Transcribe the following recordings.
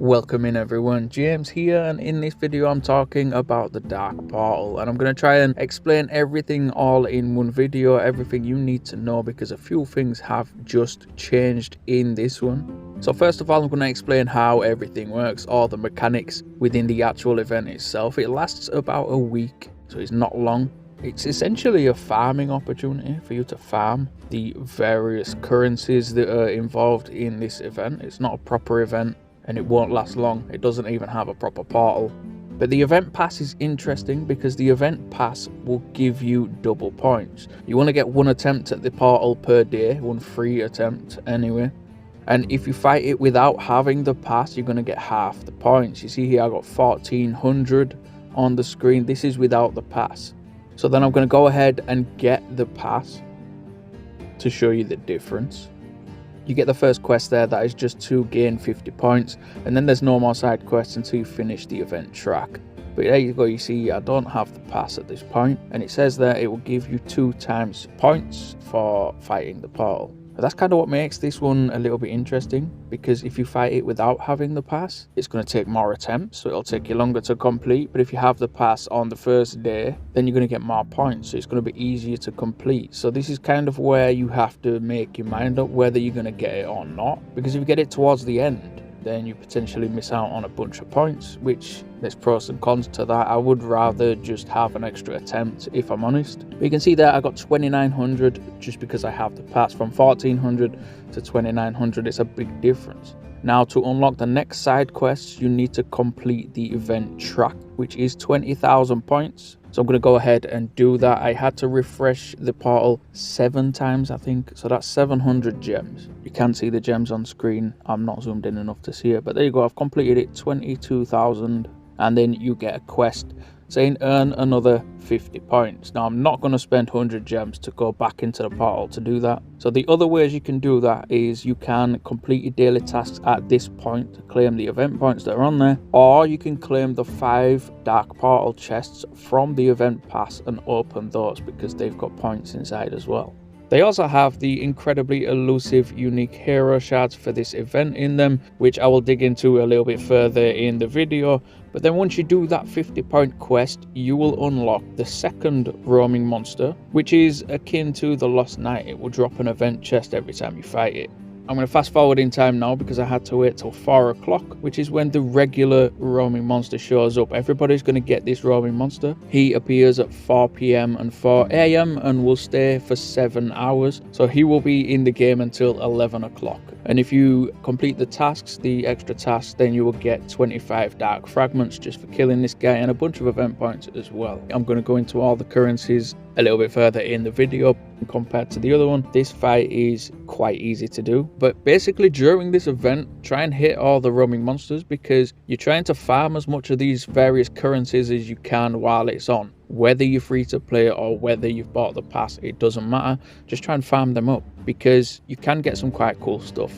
Welcome in everyone, James here, and in this video I'm talking about the Dark Portal, and I'm going to try and explain everything all in one video, everything you need to know, because a few things have just changed in this one. So first of all, I'm going to explain how everything works, all the mechanics within the actual event itself. It lasts about a week, so it's not long. It's essentially a farming opportunity for you to farm the various currencies that are involved in this event. It's not a proper event, and it won't last long. It doesn't even have a proper portal. But the event pass is interesting because the event pass will give you double points. You want to get one attempt at the portal per day, one free attempt anyway. And if you fight it without having the pass, you're going to get half the points. You see here I got 1400 on the screen. This is without the pass. So then I'm going to go ahead and get the pass to show you the difference. You get the first quest there, that is just to gain 50 points, and then there's no more side quests until you finish the event track. But there you go, you see I don't have the pass at this point, and it says there it will give you 2 times points for fighting the portal. But that's kind of what makes this one a little bit interesting, because if you fight it without having the pass, it's going to take more attempts, so it'll take you longer to complete. But if you have the pass on the first day, then you're going to get more points, so it's going to be easier to complete. So this is kind of where you have to make your mind up whether you're going to get it or not, because if you get it towards the end, then you potentially miss out on a bunch of points, which there's pros and cons to that. I would rather just have an extra attempt, if I'm honest. But you can see there I got 2900 just because I have the pass. From 1400 to 2900, it's a big difference. Now, to unlock the next side quests, you need to complete the event track, which is 20,000 points. So I'm going to go ahead and do that. I had to refresh the portal 7 times, I think. So that's 700 gems. You can see the gems on screen. I'm not zoomed in enough to see it. But there you go. I've completed it, 22,000. And then you get a quest saying earn another 50 points. Now, I'm not going to spend 100 gems to go back into the portal to do that. So the other ways you can do that is you can complete your daily tasks at this point to claim the event points that are on there, or you can claim the 5 dark portal chests from the event pass and open those because they've got points inside as well. They also have the incredibly elusive unique hero shards for this event in them, which I will dig into a little bit further in the video. But then once you do that 50-point quest, you will unlock the second roaming monster, which is akin to the Lost Knight. It will drop an event chest every time you fight it. I'm going to fast forward in time now because I had to wait till 4 o'clock, which is when the regular roaming monster shows up. Everybody's going to get this roaming monster. He appears at 4 PM and 4 AM and will stay for 7 hours. So he will be in the game until 11 o'clock. And if you complete the tasks, the extra tasks, then you will get 25 dark fragments just for killing this guy and a bunch of event points as well. I'm going to go into all the currencies a little bit further in the video. Compared to the other one, this fight is quite easy to do. But basically during this event, try and hit all the roaming monsters because you're trying to farm as much of these various currencies as you can while it's on. Whether you're free to play or whether you've bought the pass, it doesn't matter. Just try and farm them up because you can get some quite cool stuff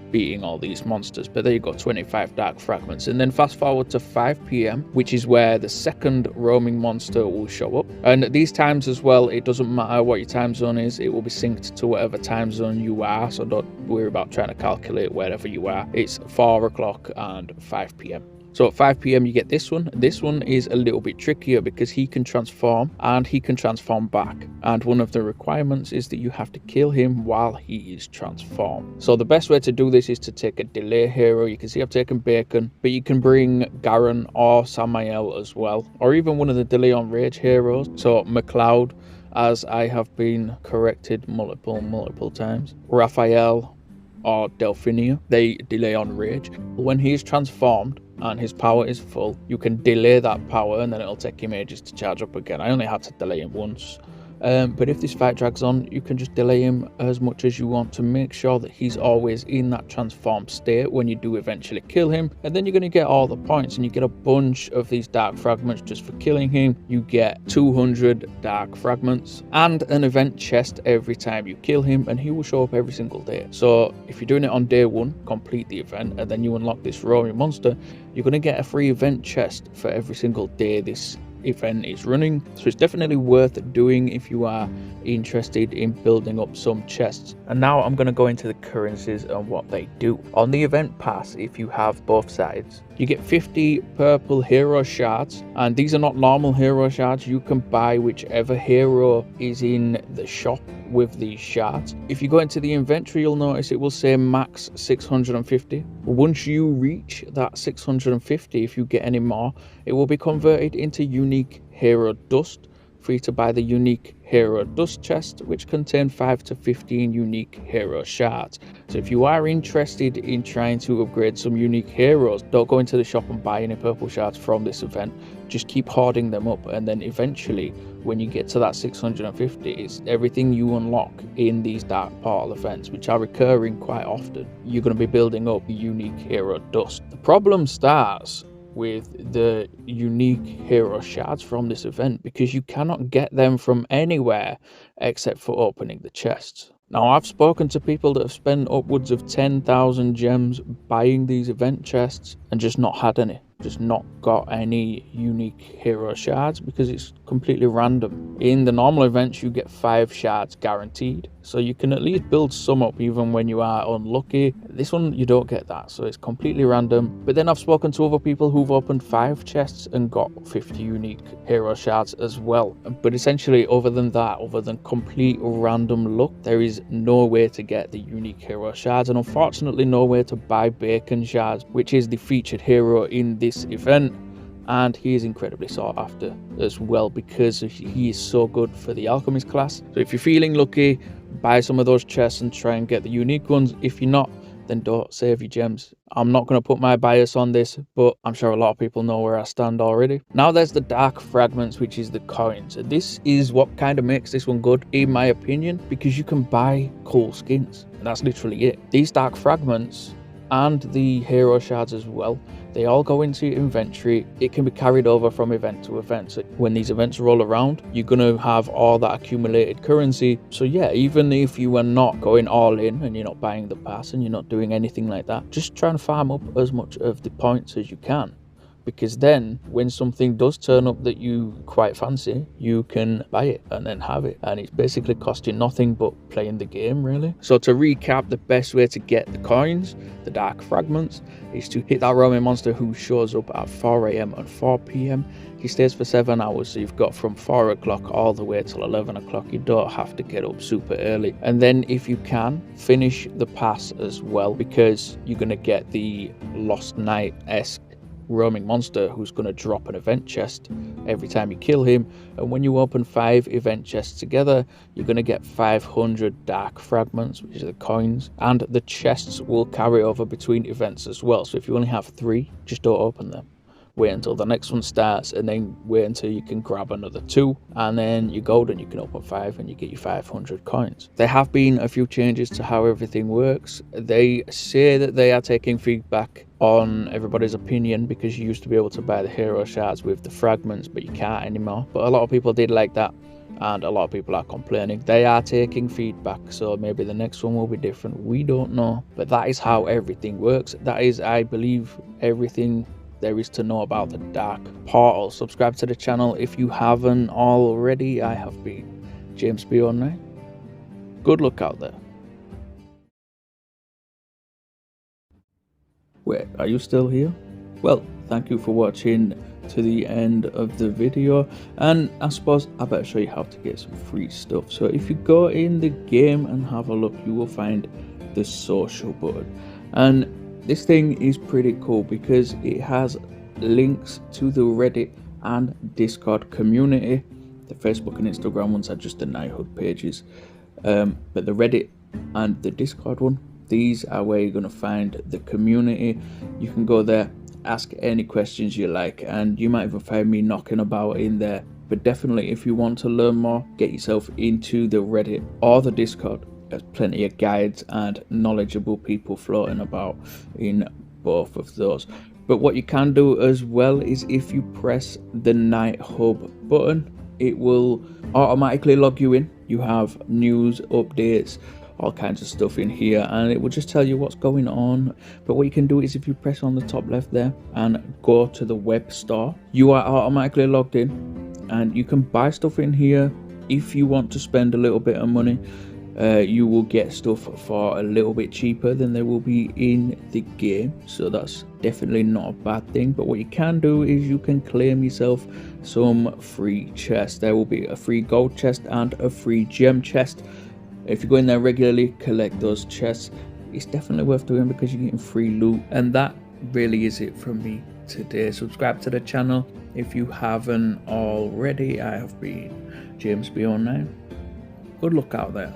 beating all these monsters. But there you go, 25 dark fragments. And then fast forward to 5 PM, which is where the second roaming monster will show up. And at these times as well, it doesn't matter what your time zone is, it will be synced to whatever time zone you are, so don't worry about trying to calculate wherever you are. It's 4 o'clock and 5 PM. So at 5 PM you get this one. This one is a little bit trickier because he can transform and he can transform back. And one of the requirements is that you have to kill him while he is transformed. So the best way to do this is to take a delay hero. You can see I've taken Bacon, but you can bring Garen or Samael as well. Or even one of the delay on rage heroes. So McLeod, as I have been corrected multiple times. Raphael or Delphinia, they delay on rage. When he is transformed and his power is full, you can delay that power and then it'll take him ages to charge up again. I only had to delay him once. But if this fight drags on, you can just delay him as much as you want to make sure that he's always in that transformed state when you do eventually kill him. And then you're going to get all the points and you get a bunch of these dark fragments just for killing him. You get 200 dark fragments and an event chest every time you kill him, and he will show up every single day. So if you're doing it on day 1, complete the event, and then you unlock this roaming monster, you're going to get a free event chest for every single day this event is running. So it's definitely worth doing if you are interested in building up some chests. And now I'm going to go into the currencies and what they do. On the event pass, if you have both sides, you get 50 purple hero shards, and these are not normal hero shards. You can buy whichever hero is in the shop with these shards. If you go into the inventory, you'll notice it will say max 650. Once you reach that 650, if you get any more, it will be converted into unique hero dust for you to buy the unique hero dust chest, which contain 5 to 15 unique hero shards. So if you are interested in trying to upgrade some unique heroes, don't go into the shop and buy any purple shards from this event. Just keep hoarding them up, and then eventually when you get to that 650, it's everything you unlock in these dark portal events, which are recurring quite often. You're going to be building up unique hero dust. The problem starts with the unique hero shards from this event, because you cannot get them from anywhere except for opening the chests. Now, I've spoken to people that have spent upwards of 10,000 gems buying these event chests and just not had any. Just not got any unique hero shards, because it's completely random. In the normal events, you get 5 shards guaranteed, so you can at least build some up even when you are unlucky. This one, you don't get that, so it's completely random. But then I've spoken to other people who've opened 5 chests and got 50 unique hero shards as well. But essentially, other than that, other than complete random luck, there is no way to get the unique hero shards, and unfortunately no way to buy bacon shards, which is the featured hero in this event. And he is incredibly sought after as well, because he is so good for the alchemist class. So if you're feeling lucky, buy some of those chests and try and get the unique ones. If you're not, then don't save your gems. I'm not going to put my bias on this, but I'm sure a lot of people know where I stand already. Now there's the dark fragments, which is the coins. This is what kind of makes this one good, in my opinion, because you can buy cool skins, and that's literally it. These dark fragments and the hero shards as well, they all go into your inventory. It can be carried over from event to event. So when these events roll around, you're going to have all that accumulated currency. So yeah, even if you are not going all in and you're not buying the pass and you're not doing anything like that, just try and farm up as much of the points as you can. Because then when something does turn up that you quite fancy, you can buy it and then have it, and it's basically costing nothing but playing the game, really. So to recap, the best way to get the coins, the dark fragments, is to hit that roaming monster who shows up at 4 AM and 4 PM. He stays for 7 hours, so you've got from 4 o'clock all the way till 11 o'clock. You don't have to get up super early. And then if you can, finish the pass as well, because you're going to get the Lost Night-esque roaming monster who's going to drop an event chest every time you kill him. And when you open 5 event chests together, you're going to get 500 dark fragments, which are the coins, and the chests will carry over between events as well. So if you only have 3, just don't open them. Wait until the next one starts, and then wait until you can grab another 2, and then you're golden. You can open 5 and you get your 500 coins. There have been a few changes to how everything works. They say that they are taking feedback on everybody's opinion, because you used to be able to buy the hero shards with the fragments, but you can't anymore. But a lot of people did like that, and a lot of people are complaining. They are taking feedback, so maybe the next one will be different. We don't know, but that is how everything works. That is, I believe, everything there is to know about the dark portal. Subscribe to the channel if you haven't already. I have been James B09. Good luck out there. Wait, are you still here? Well, thank you for watching to the end of the video, and I suppose I better show you how to get some free stuff. So if you go in the game and have a look, you will find the social button, and this thing is pretty cool because it has links to the Reddit and Discord community. The Facebook and Instagram ones are just the Knighthood pages, but the Reddit and the Discord one, these are where you're going to find the community. You can go there, ask any questions you like, and you might even find me knocking about in there. But definitely, if you want to learn more, get yourself into the Reddit or the Discord. There's plenty of guides and knowledgeable people floating about in both of those. But what you can do as well is, if you press the Night Hub button, it will automatically log you in. You have news, updates, all kinds of stuff in here, and it will just tell you what's going on. But what you can do is if you press on the top left there and go to the web store, you are automatically logged in and you can buy stuff in here. If you want to spend a little bit of money, you will get stuff for a little bit cheaper than they will be in the game, so that's definitely not a bad thing. But what you can do is you can claim yourself some free chests. There will be a free gold chest and a free gem chest. If you go in there regularly, collect those chests. It's definitely worth doing because you're getting free loot. And that really is it from me today. Subscribe to the channel if you haven't already. I have been James Beyond9. Good luck out there.